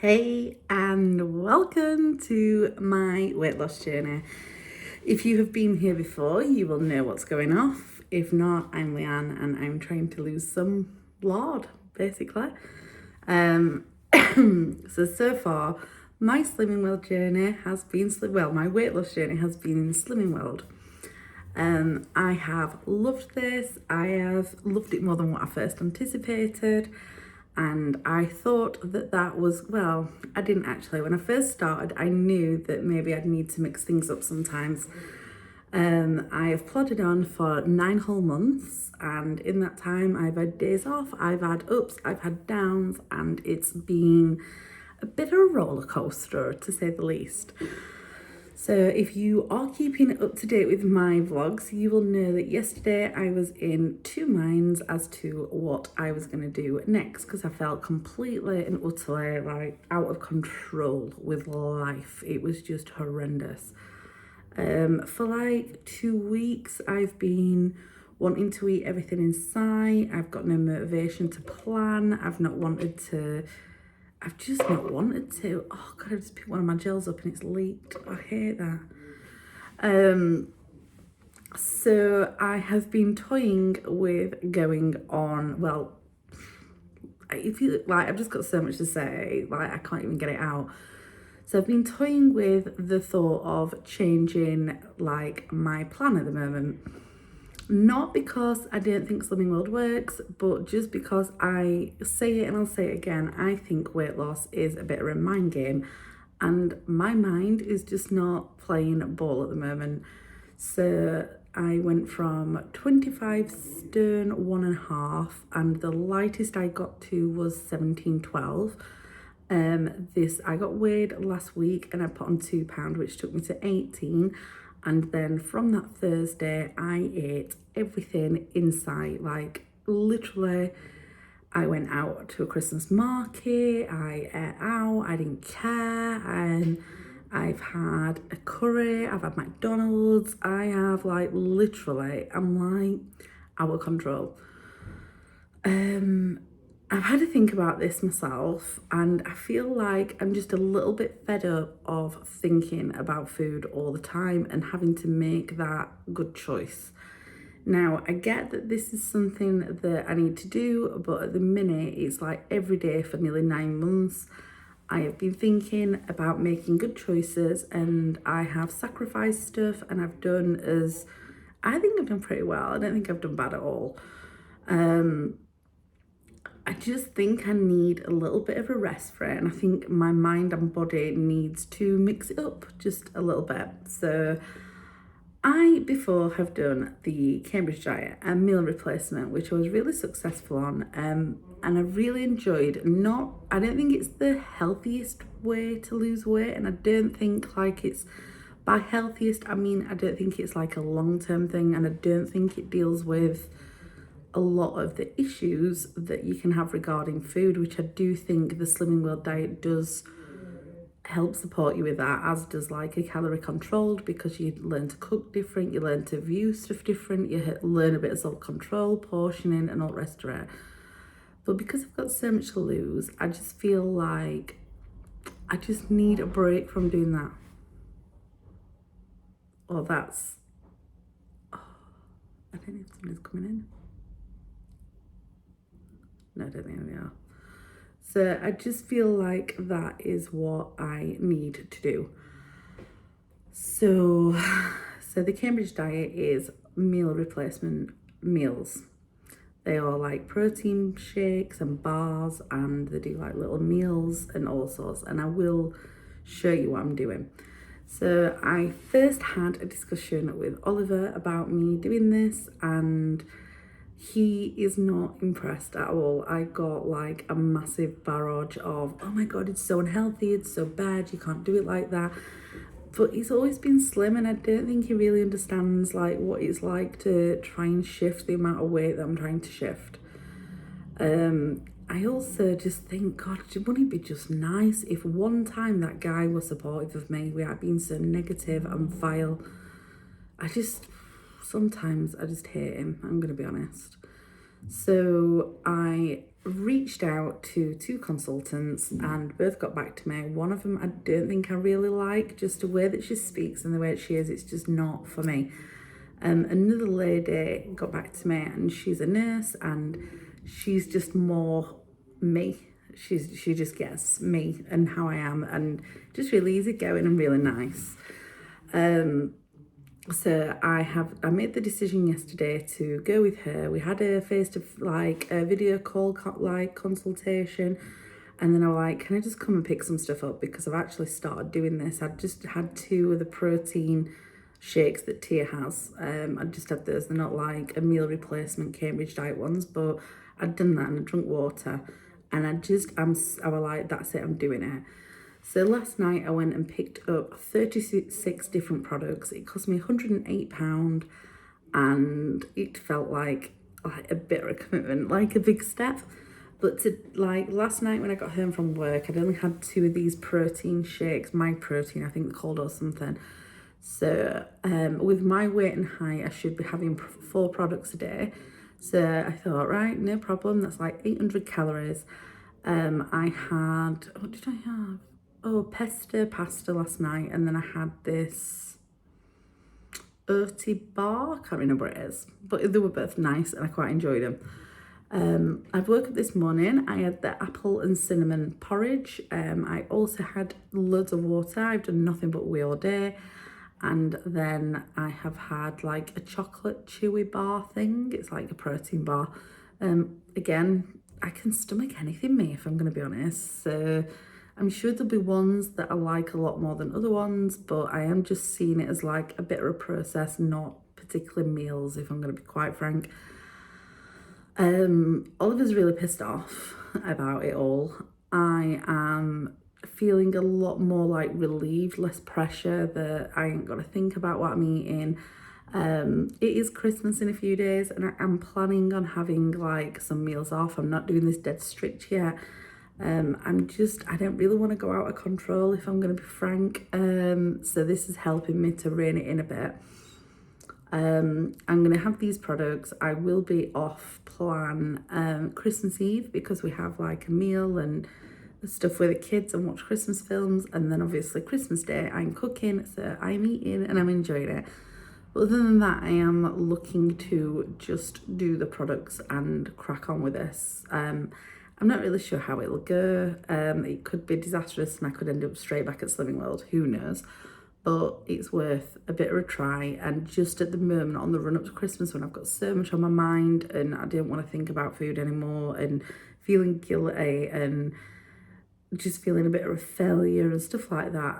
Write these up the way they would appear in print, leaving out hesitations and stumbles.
Hey, and welcome to my weight loss journey. If you have been here before, you will know what's going off. If not, I'm Leanne and I'm trying to lose some lard, basically. So far, my Slimming World journey has been, my weight loss journey has been in Slimming World. I have loved this. I have loved it more than what I first anticipated. And I thought that was, well, I didn't actually. When I first started, I knew that maybe I'd need to mix things up sometimes. I have plodded on for 9 whole months, and in that time I've had days off, I've had ups, I've had downs, and it's been a bit of a roller coaster to say the least. So if you are keeping up to date with my vlogs, you will know that yesterday I was in two minds as to what I was going to do next, because I felt completely and utterly out of control with life. It was just horrendous. For 2 weeks I've been wanting to eat everything in sight. I've got no motivation to plan. I've just not wanted to. Oh God, I just picked one of my gels up and it's leaked. I hate that. So I have been toying with going on, well, if you like, I've just got so much to say, I can't even get it out. So I've been toying with the thought of changing my plan at the moment. Not because I don't think Slimming World works, but just because I say it and I'll say it again, I think weight loss is a bit of a mind game, and my mind is just not playing ball at the moment. So I went from 25 stone 1.5, and the lightest I got to was 17.12. I got weighed last week and I put on £2, which took me to 18. And then from that Thursday, I ate everything in sight. Literally, I went out to a Christmas market, I ate out, I didn't care. I've had a curry, I've had McDonald's, I have literally, I'm out of control. I've had to think about this myself, and I feel like I'm just a little bit fed up of thinking about food all the time and having to make that good choice. Now, I get that this is something that I need to do, but at the minute, it's every day for nearly 9 months. I have been thinking about making good choices, and I have sacrificed stuff, and I think I've done pretty well. I don't think I've done bad at all. I just think I need a little bit of a rest for it, and I think my mind and body needs to mix it up just a little bit. So I before have done the Cambridge diet and meal replacement, which I was really successful on, and I really enjoyed. I don't think it's the healthiest way to lose weight, and I don't think it's, by healthiest I mean I don't think it's a long-term thing, and I don't think it deals with a lot of the issues that you can have regarding food, which I do think the Slimming World diet does help support you with that, as does a calorie controlled, because you learn to cook different, you learn to view stuff different, you learn a bit of self-control, portioning and all the rest of it. But because I've got so much to lose, I just feel like I just need a break from doing that. Or that's, I don't know if somebody's coming in. No, I don't think they are. So I just feel like that is what I need to do. So the Cambridge diet is meal replacement meals. They are protein shakes and bars, and they do little meals and all sorts. And I will show you what I'm doing. So I first had a discussion with Oliver about me doing this, and he is not impressed at all. I got a massive barrage of, oh my God, it's so unhealthy, it's so bad, you can't do it like that. But he's always been slim, and I don't think he really understands what it's like to try and shift the amount of weight that I'm trying to shift. I also just think, God, wouldn't it be just nice if one time that guy was supportive of me without being so negative and vile. Sometimes I just hate him, I'm going to be honest. So I reached out to 2 consultants and both got back to me. One of them I don't think I really like, just the way that she speaks and the way that she is, it's just not for me. Another lady got back to me and she's a nurse and she's just more me. She just gets me and how I am and just really easygoing and really nice. So I made the decision yesterday to go with her. We had a a video call consultation, and then I was like, can I just come and pick some stuff up, because I've actually started doing this. I just had 2 of the protein shakes that Tia has. I just had those. They're not like a meal replacement Cambridge diet ones, but I'd done that and I drunk water, and I was like, that's it, I'm doing it. So last night I went and picked up 36 different products. It cost me £108 and it felt like a bit of a commitment, like a big step. But last night when I got home from work, I'd only had 2 of these protein shakes, My Protein, I think they're called, or something. So with my weight and height, I should be having 4 products a day. So I thought, right, no problem. That's like 800 calories. I had, what did I have? Pesto pasta last night, and then I had this oaty bar, I can't remember what it is, but they were both nice and I quite enjoyed them. I've woke up this morning, I had the apple and cinnamon porridge. I also had loads of water. I've done nothing but wee all day. And then I have had like a chocolate chewy bar thing. It's like a protein bar. Again, I can stomach anything, me, if I'm going to be honest. So I'm sure there'll be ones that I like a lot more than other ones, but I am just seeing it as like a bit of a process, not particular meals, if I'm going to be quite frank. Oliver's really pissed off about it all. I am feeling a lot more like relieved, less pressure that I ain't got to think about what I'm eating. It is Christmas in a few days and I'm planning on having like some meals off. I'm not doing this dead strict yet. I don't really want to go out of control, if I'm going to be frank. So this is helping me to rein it in a bit. I'm going to have these products. I will be off plan Christmas Eve because we have like a meal and stuff with the kids and watch Christmas films. And then obviously Christmas Day, I'm cooking, so I'm eating and I'm enjoying it. But other than that, I am looking to just do the products and crack on with this. I'm not really sure how it'll go. It could be disastrous and I could end up straight back at Slimming World, who knows. But it's worth a bit of a try. And just at the moment, on the run up to Christmas, when I've got so much on my mind and I don't want to think about food anymore and feeling guilty and just feeling a bit of a failure and stuff like that,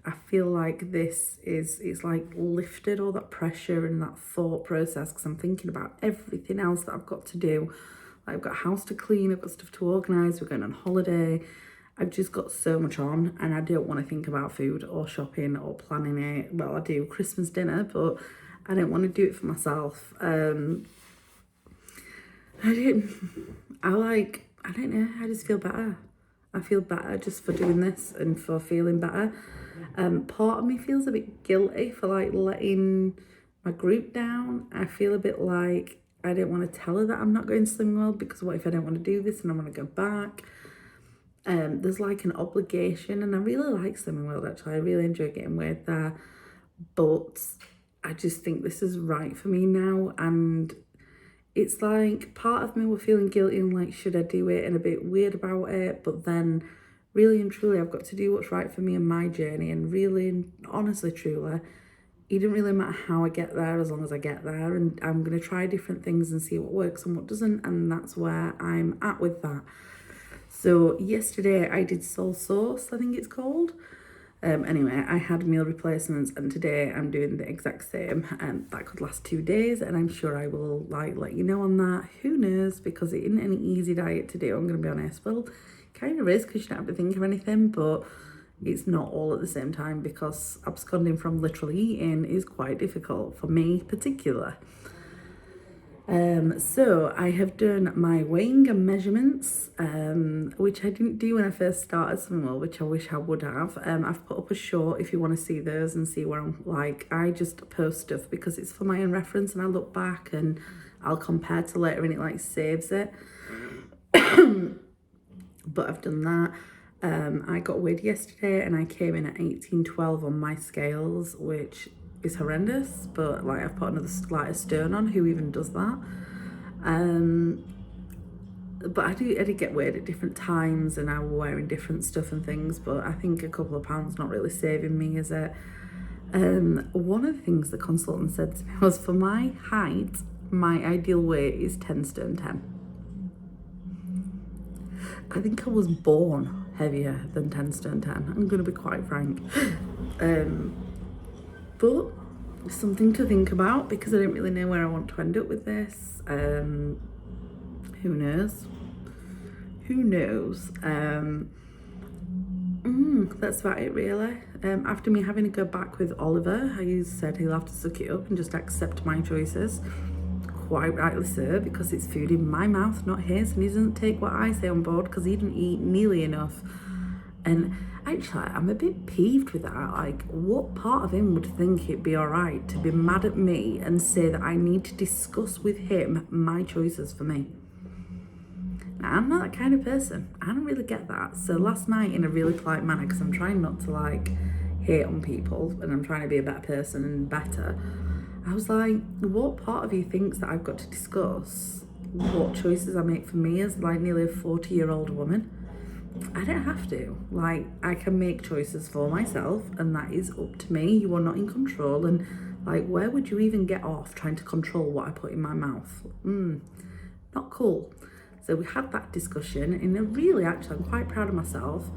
I feel like it's like lifted all that pressure and that thought process, because I'm thinking about everything else that I've got to do. Like, I've got a house to clean, I've got stuff to organise, we're going on holiday. I've just got so much on and I don't want to think about food or shopping or planning it. Well, I do Christmas dinner, but I don't want to do it for myself. I don't know, I just feel better. I feel better just for doing this and for feeling better. Part of me feels a bit guilty for like letting my group down. I feel a bit like I don't want to tell her that I'm not going to Slimming World, because what if I don't want to do this and I want to go back? There's like an obligation, and I really like Slimming World actually. I really enjoy getting weighed there, but I just think this is right for me now. And it's like part of me were feeling guilty and like, should I do it, and a bit weird about it. But then really and truly, I've got to do what's right for me in my journey. And really and honestly, truly, it doesn't really matter how I get there as long as I get there. And I'm going to try different things and see what works and what doesn't. And that's where I'm at with that. So yesterday I did soul sauce, I think it's called. Anyway, I had meal replacements, and today I'm doing the exact same. That could last 2 days, and I'm sure I will like let you know on that. Who knows, because it isn't any easy diet to do, I'm going to be honest. Well, kind of is, because you don't have to think of anything, but it's not all at the same time, because absconding from literally eating is quite difficult for me particular. So I have done my weighing and measurements, which I didn't do when I first started Slimming, which I wish I would have. I've put up a short if you want to see those and see where I'm like. I just post stuff because it's for my own reference, and I look back and I'll compare to later and it like saves it. But I've done that. I got weighed yesterday and I came in at 18.12 on my scales, which is horrendous, but like I've put another a stone on. Who even does that? But I did get weighed at different times and I was wearing different stuff and things, but I think a couple of pounds not really saving me, is it? One of the things the consultant said to me was, for my height, my ideal weight is 10 stone 10. I think I was born heavier than 10 stone 10. I'm going to be quite frank. But something to think about, because I don't really know where I want to end up with this. Who knows? Who knows? That's about it really. After me having to go back with Oliver, he said he'll have to suck it up and just accept my choices. Quite rightly so, because it's food in my mouth, not his, and he doesn't take what I say on board because he didn't eat nearly enough. And actually, I'm a bit peeved with that. Like, what part of him would think it'd be all right to be mad at me and say that I need to discuss with him my choices for me? Now, I'm not that kind of person. I don't really get that. So last night, in a really polite manner, because I'm trying not to like hate on people and I'm trying to be a better person and better, I was like, what part of you thinks that I've got to discuss what choices I make for me as like nearly a 40-year-old woman? I don't have to. Like, I can make choices for myself and that is up to me. You are not in control. And like, where would you even get off trying to control what I put in my mouth? Not cool. So we had that discussion in a really, actually, I'm quite proud of myself,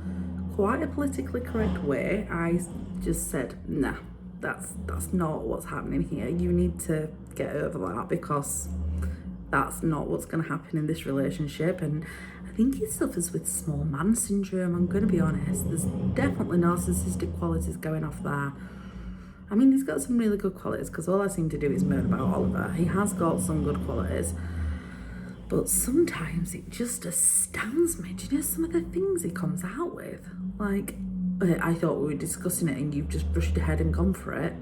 quite a politically correct way. I just said, nah, that's not what's happening here. You need to get over that, because that's not what's going to happen in this relationship. And I think he suffers with small man syndrome. I'm going to be honest. There's definitely narcissistic qualities going off there. I mean, he's got some really good qualities, because all I seem to do is moan about Oliver. He has got some good qualities, but sometimes it just astounds me. Do you know some of the things he comes out with? Like, I thought we were discussing it and you've just brushed ahead and gone for it.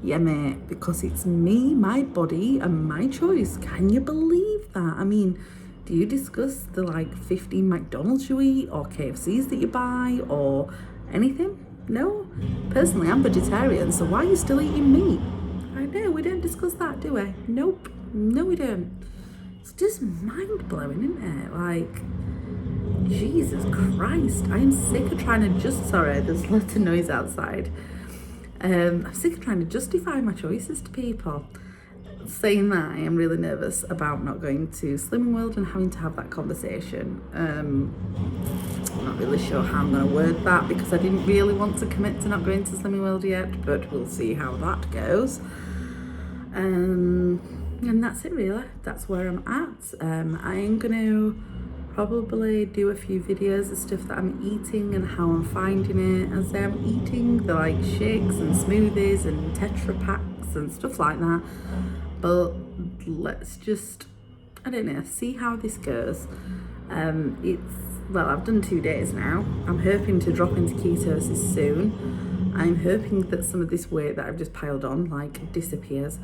Yeah, mate, because it's me, my body, and my choice. Can you believe that? I mean, do you discuss the like 15 McDonald's you eat, or KFCs that you buy, or anything? No? Personally, I'm vegetarian, so why are you still eating meat? I know, we don't discuss that, do we? Nope. No, we don't. It's just mind-blowing, isn't it? Like, Jesus Christ, I'm sick of trying to sorry, there's lots of noise outside. I'm sick of trying to justify my choices to people. Saying that, I am really nervous about not going to Slimming World and having to have that conversation. I'm not really sure how I'm going to word that, because I didn't really want to commit to not going to Slimming World yet, but we'll see how that goes. And that's it really. That's where I'm at. I am going to probably do a few videos of stuff that I'm eating and how I'm finding it as I'm eating the like shakes and smoothies and Tetra Packs and stuff like that. But let's just, I don't know, see how this goes. Well, I've done 2 days now. I'm hoping to drop into ketosis soon. I'm hoping that some of this weight that I've just piled on like disappears.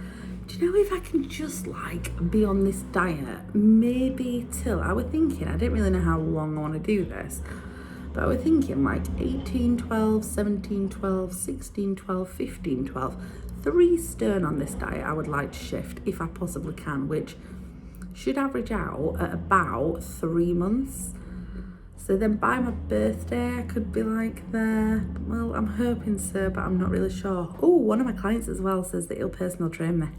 Do you know, if I can just like be on this diet, maybe till, I was thinking, I don't really know how long I want to do this, but I was thinking like 18, 12, 17, 12, 16, 12, 15, 12, 3 stone on this diet I would like to shift if I possibly can, which should average out at about 3 months. So then by my birthday, I could be like there. Well, I'm hoping so, but I'm not really sure. Oh, one of my clients as well says that he'll personal train me.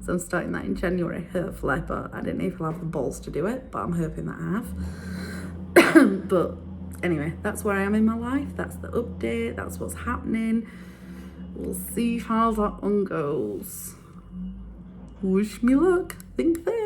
So I'm starting that in January, hopefully, but I don't know if I'll have the balls to do it, but I'm hoping that I have. But anyway, that's where I am in my life. That's the update. That's what's happening. We'll see how that one goes. Wish me luck. Think there.